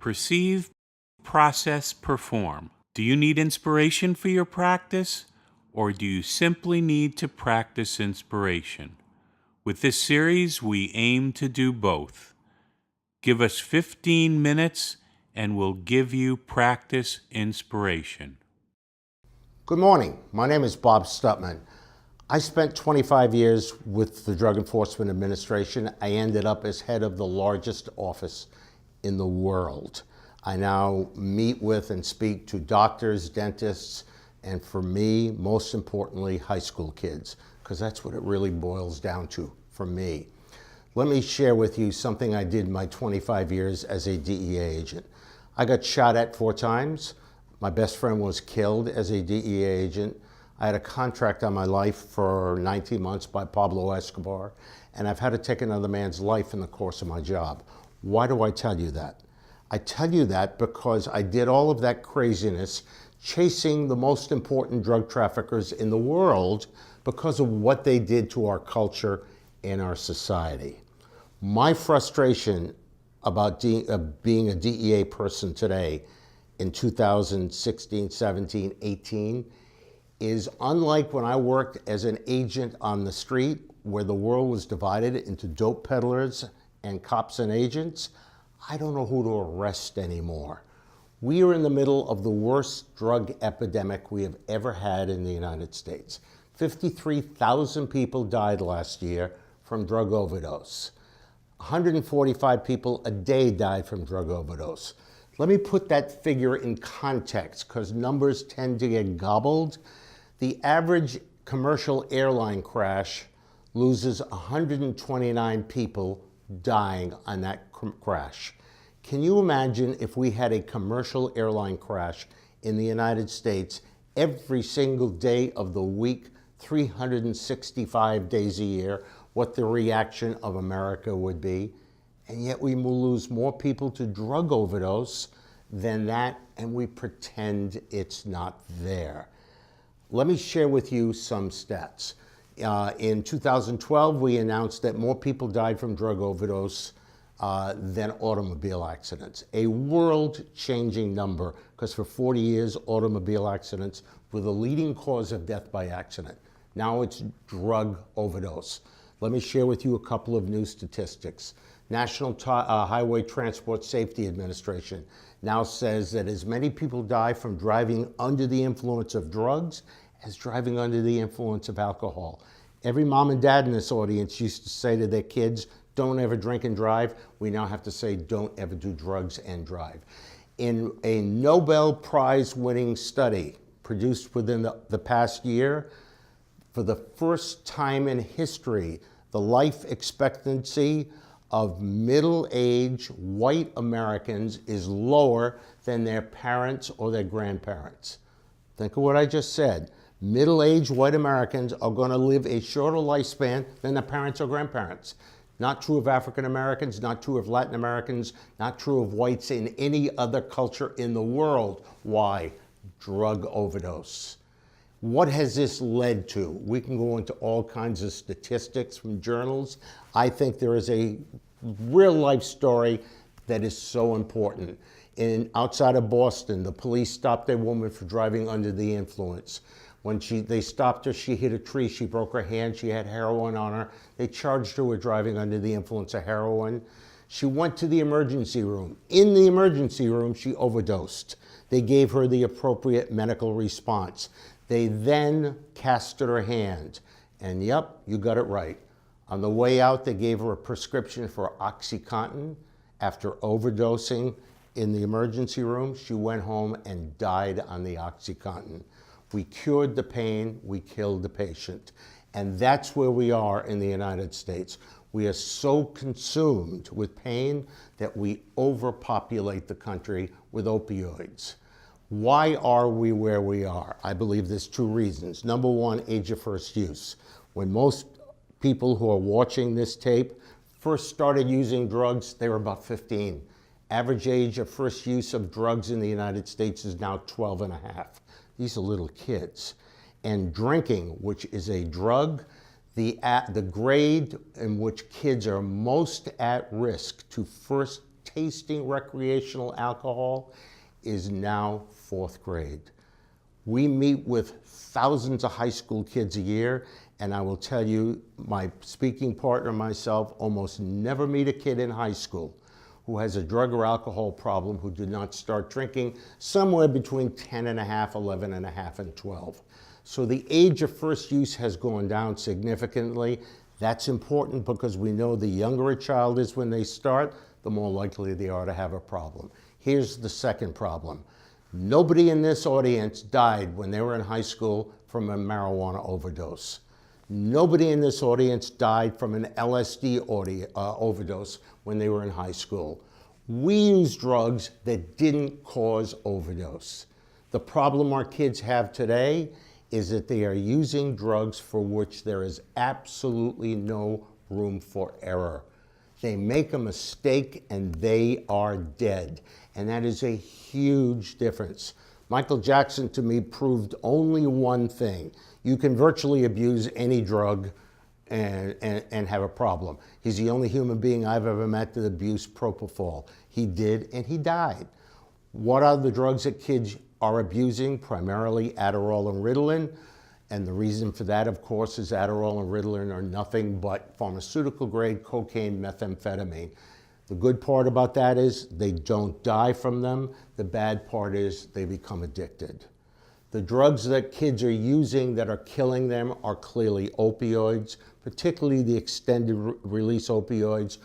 Perceive, process, perform. Do you need inspiration for your practice, or do you simply need to practice inspiration? With this series, we aim to do both. Give us 15 minutes and we'll give you practice inspiration. Good morning. My name is Bob Stutman. I spent 25 years with the Drug Enforcement Administration. I ended up as head of the largest office in the world. I now meet with and speak to doctors, dentists, and for me, most importantly, high school kids, because that's what it really boils down to for me. Let me share with you something I did in my 25 years as a DEA agent. I got shot at 4 times. My best friend was killed as a DEA agent. I had a contract on my life for 19 months by Pablo Escobar, and I've had to take another man's life in the course of my job. Why do I tell you that? I tell you that because I did all of that craziness chasing the most important drug traffickers in the world because of what they did to our culture and our society. My frustration about being a DEA person today in 2016, 17, 18 is unlike when I worked as an agent on the street where the world was divided into dope peddlers and cops and agents. I don't know who to arrest anymore. We are in the middle of the worst drug epidemic we have ever had in the United States. 53,000 people died last year from drug overdose. 145 people a day died from drug overdose. Let me put that figure in context because numbers tend to get gobbled. The average commercial airline crash loses 129 people dying on that crash. Can you imagine if we had a commercial airline crash in the United States every single day of the week, 365 days a year, what the reaction of America would be? And yet we will lose more people to drug overdose than that, and we pretend it's not there. Let me share with you some stats. In 2012, we announced that more people died from drug overdose than automobile accidents. A world-changing number, because for 40 years, automobile accidents were the leading cause of death by accident. Now it's drug overdose. Let me share with you a couple of new statistics. National Highway Transport Safety Administration now says that as many people die from driving under the influence of drugs as driving under the influence of alcohol. Every mom and dad in this audience used to say to their kids, don't ever drink and drive. We now have to say, don't ever do drugs and drive. In a Nobel Prize winning study produced within the past year, for the first time in history, the life expectancy of middle-aged white Americans is lower than their parents or their grandparents. Think of what I just said. Middle-aged white Americans are going to live a shorter lifespan than their parents or grandparents. Not true of African Americans, not true of Latin Americans, not true of whites in any other culture in the world. Why? Drug overdose. What has this led to? We can go into all kinds of statistics from journals. I think there is a real life story that is so important. Outside of Boston, the police stopped a woman for driving under the influence. When they stopped her, she hit a tree, she broke her hand, she had heroin on her. They charged her with driving under the influence of heroin. She went to the emergency room. In the emergency room, she overdosed. They gave her the appropriate medical response. They then casted her hand. And yep, you got it right. On the way out, they gave her a prescription for OxyContin. After overdosing in the emergency room, she went home and died on the OxyContin. We cured the pain, we killed the patient. And that's where we are in the United States. We are so consumed with pain that we overpopulate the country with opioids. Why are we where we are? I believe there's 2 reasons. Number one, age of first use. When most people who are watching this tape first started using drugs, they were about 15. Average age of first use of drugs in the United States is now 12 and a half. These are little kids. And drinking, which is a drug, the grade in which kids are most at risk to first tasting recreational alcohol is now 4th grade. We meet with thousands of high school kids a year, and I will tell you, my speaking partner and myself almost never meet a kid in high school who has a drug or alcohol problem who did not start drinking somewhere between 10 and a half, 11 and a half, and 12. So the age of first use has gone down significantly. That's important because we know the younger a child is when they start, the more likely they are to have a problem. Here's the second problem. Nobody in this audience died when they were in high school from a marijuana overdose. Nobody in this audience died from an LSD overdose when they were in high school. We use drugs that didn't cause overdose. The problem our kids have today is that they are using drugs for which there is absolutely no room for error. They make a mistake and they are dead. And that is a huge difference. Michael Jackson, to me, proved only one thing. You can virtually abuse any drug and have a problem. He's the only human being I've ever met that abused propofol. He did, and he died. What are the drugs that kids are abusing? Primarily Adderall and Ritalin. And the reason for that, of course, is Adderall and Ritalin are nothing but pharmaceutical-grade cocaine, methamphetamine. The good part about that is they don't die from them. The bad part is they become addicted. The drugs that kids are using that are killing them are clearly opioids, particularly the extended release opioids,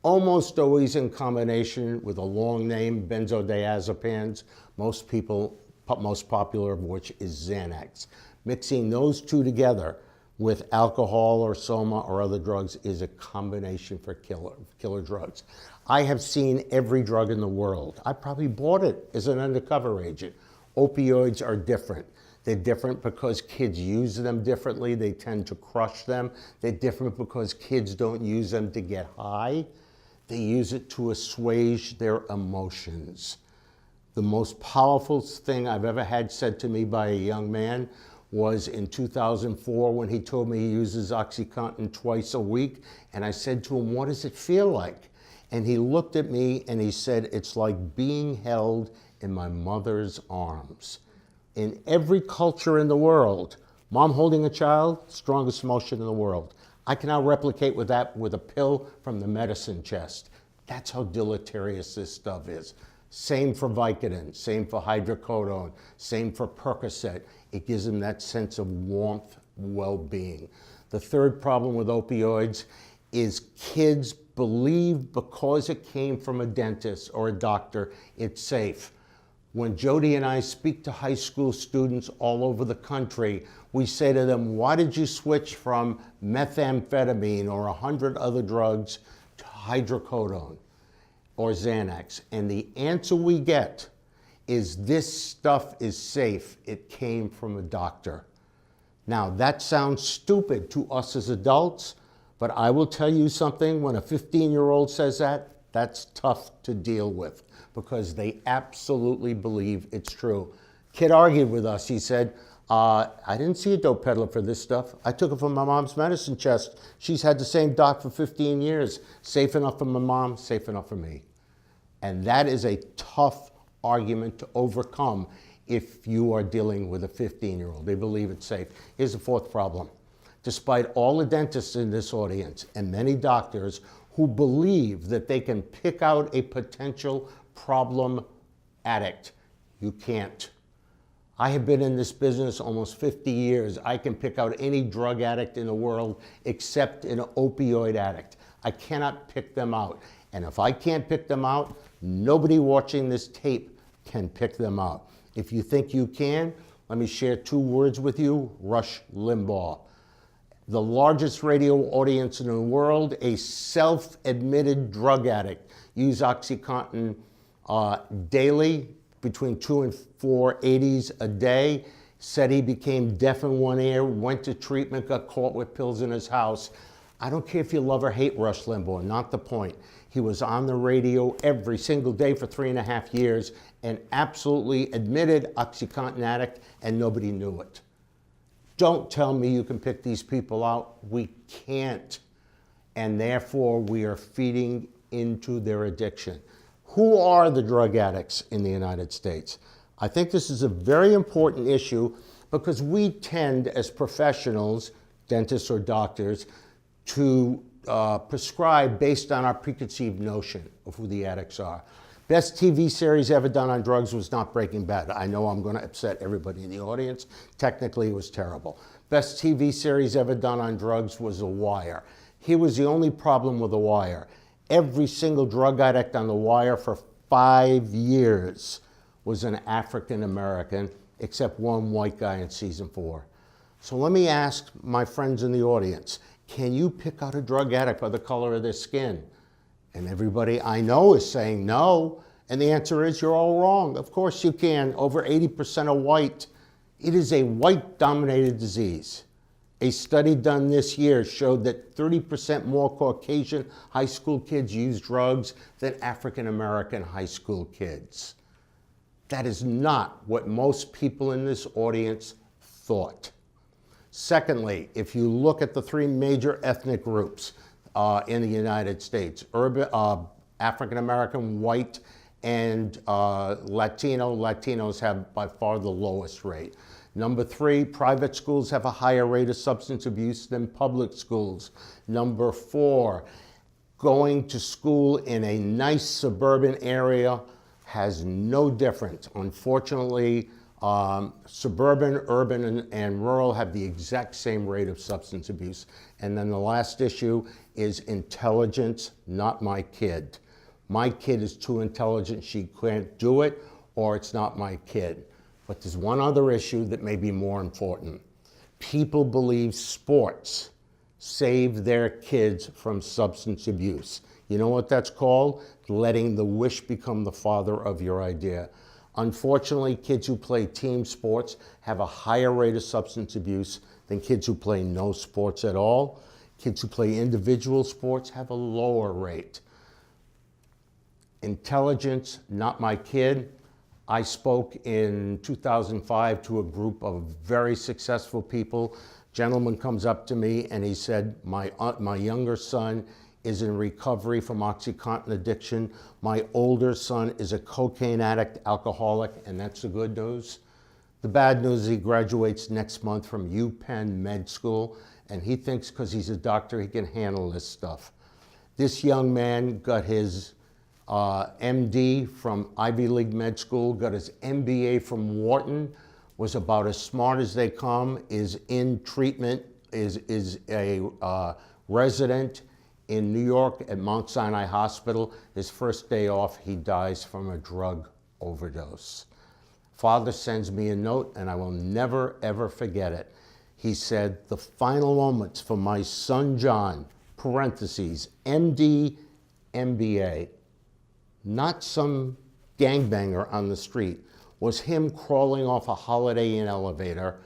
almost always in combination with a long name, benzodiazepines, most popular of which is Xanax. Mixing those two together with alcohol or soma or other drugs is a combination for killer drugs. I have seen every drug in the world. I probably bought it as an undercover agent. Opioids are different. They're different because kids use them differently. They tend to crush them. They're different because kids don't use them to get high. They use it to assuage their emotions. The most powerful thing I've ever had said to me by a young man was in 2004 when he told me he uses OxyContin twice a week. And I said to him, what does it feel like? And he looked at me and he said, it's like being held in my mother's arms. In every culture in the world, mom holding a child, strongest emotion in the world. I cannot replicate with that with a pill from the medicine chest. That's how deleterious this stuff is. Same for Vicodin, same for hydrocodone, same for Percocet. It gives them that sense of warmth, well-being. The third problem with opioids is kids believe because it came from a dentist or a doctor, it's safe. When Jody and I speak to high school students all over the country, we say to them, why did you switch from methamphetamine or 100 other drugs to hydrocodone or Xanax? And the answer we get is this stuff is safe. It came from a doctor. Now, that sounds stupid to us as adults, but I will tell you something, when a 15-year-old says that, that's tough to deal with because they absolutely believe it's true. Kid argued with us. He said, I didn't see a dope peddler for this stuff. I took it from my mom's medicine chest. She's had the same doc for 15 years. Safe enough for my mom, safe enough for me. And that is a tough argument to overcome if you are dealing with a 15-year-old. They believe it's safe. Here's the fourth problem. Despite all the dentists in this audience and many doctors who believe that they can pick out a potential problem addict, you can't. I have been in this business almost 50 years. I can pick out any drug addict in the world except an opioid addict. I cannot pick them out. And if I can't pick them out, nobody watching this tape can pick them out. If you think you can, let me share 2 words with you. Rush Limbaugh. The largest radio audience in the world, a self-admitted drug addict, used OxyContin daily, between 2 and 4 80s a day, said he became deaf in one ear, went to treatment, got caught with pills in his house. I don't care if you love or hate Rush Limbaugh, not the point. He was on the radio every single day for 3.5 years and absolutely admitted OxyContin addict, and nobody knew it. Don't tell me you can pick these people out. We can't. And therefore, we are feeding into their addiction. Who are the drug addicts in the United States? I think this is a very important issue because we tend as professionals, dentists or doctors, to prescribe based on our preconceived notion of who the addicts are. Best TV series ever done on drugs was not Breaking Bad. I know I'm going to upset everybody in the audience. Technically, it was terrible. Best TV series ever done on drugs was The Wire. Here was the only problem with The Wire. Every single drug addict on The Wire for 5 years was an African American, except one white guy in season 4. So let me ask my friends in the audience, can you pick out a drug addict by the color of their skin? And everybody I know is saying no. And the answer is you're all wrong. Of course you can. Over 80% are white. It is a white-dominated disease. A study done this year showed that 30% more Caucasian high school kids use drugs than African American high school kids. That is not what most people in this audience thought. Secondly, if you look at the 3 major ethnic groups in the United States, African American, white, and Latino. Latinos have by far the lowest rate. Number 3, private schools have a higher rate of substance abuse than public schools. Number 4, going to school in a nice suburban area has no difference. Unfortunately, suburban, urban, and rural have the exact same rate of substance abuse. And then the last issue is intelligence, not my kid. My kid is too intelligent, she can't do it, or it's not my kid. But there's one other issue that may be more important. People believe sports save their kids from substance abuse. You know what that's called? Letting the wish become the father of your idea. Unfortunately, kids who play team sports have a higher rate of substance abuse than kids who play no sports at all. Kids who play individual sports have a lower rate. Intelligence, not my kid. I spoke in 2005 to a group of very successful people. Gentleman comes up to me and he said, my younger son is in recovery from OxyContin addiction. My older son is a cocaine addict, alcoholic, and that's the good news. The bad news is he graduates next month from UPenn Med School, and he thinks because he's a doctor he can handle this stuff. This young man got his MD from Ivy League Med School, got his MBA from Wharton, was about as smart as they come, is in treatment, is a resident in New York at Mount Sinai Hospital. His first day off, he dies from a drug overdose. Father sends me a note, and I will never, ever forget it. He said, the final moments for my son John, parentheses, MD, MBA, not some gangbanger on the street, was him crawling off a Holiday Inn elevator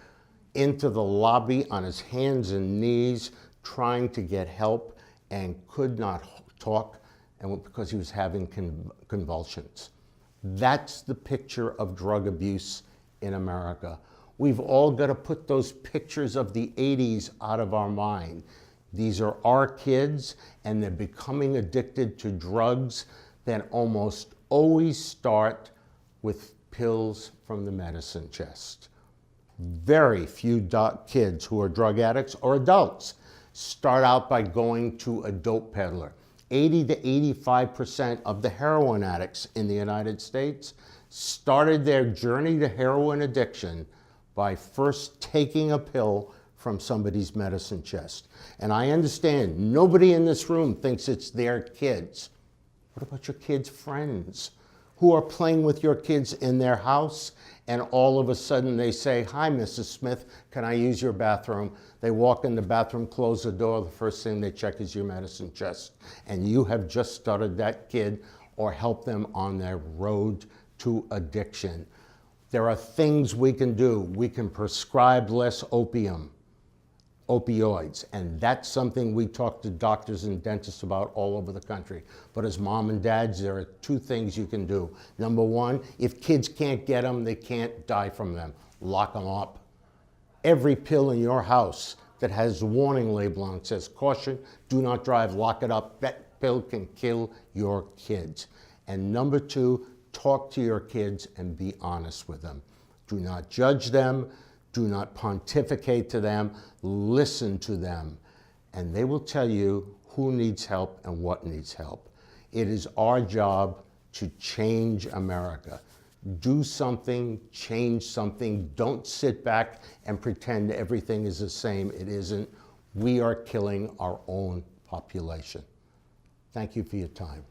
into the lobby on his hands and knees, trying to get help, and could not talk, and because he was having convulsions. That's the picture of drug abuse in America. We've all got to put those pictures of the 80s out of our mind. These are our kids, and they're becoming addicted to drugs that almost always start with pills from the medicine chest. Very few kids who are drug addicts or adults start out by going to a dope peddler. 80 to 85% of the heroin addicts in the United States started their journey to heroin addiction by first taking a pill from somebody's medicine chest. And I understand nobody in this room thinks it's their kids. What about your kids' friends who are playing with your kids in their house, and all of a sudden they say, hi, Mrs. Smith, can I use your bathroom? They walk in the bathroom, close the door, the first thing they check is your medicine chest. And you have just started that kid or helped them on their road to addiction. There are things we can do. We can prescribe less opioids, and that's something we talk to doctors and dentists about all over the country. But as mom and dads, there are 2 things you can do. Number 1, if kids can't get them, they can't die from them. Lock them up. Every pill in your house that has a warning label on it says, caution, do not drive, lock it up. That pill can kill your kids. And number two, talk to your kids and be honest with them. Do not judge them. Do not pontificate to them. Listen to them. And they will tell you who needs help and what needs help. It is our job to change America. Do something, change something. Don't sit back and pretend everything is the same. It isn't. We are killing our own population. Thank you for your time.